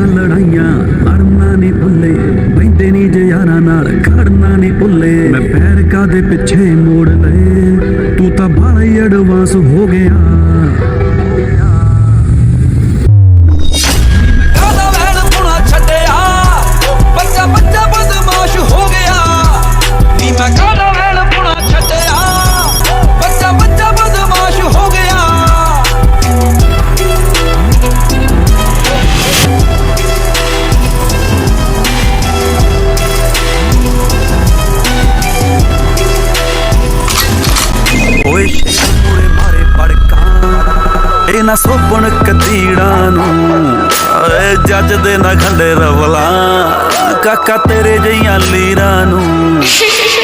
होइयां लड़ाइयां लड़ना नहीं भुल्ले बहिंदे नहीं जे यारां नाल खड़ना नहीं भुल्ले मैं पैर कादे पिछे मोड़ लए तू तां बाला ही एडवांस हो गया ना सोपन कतीड़ा जज दे ना खंडे रवला काका तेरे जइयां लीरां नूं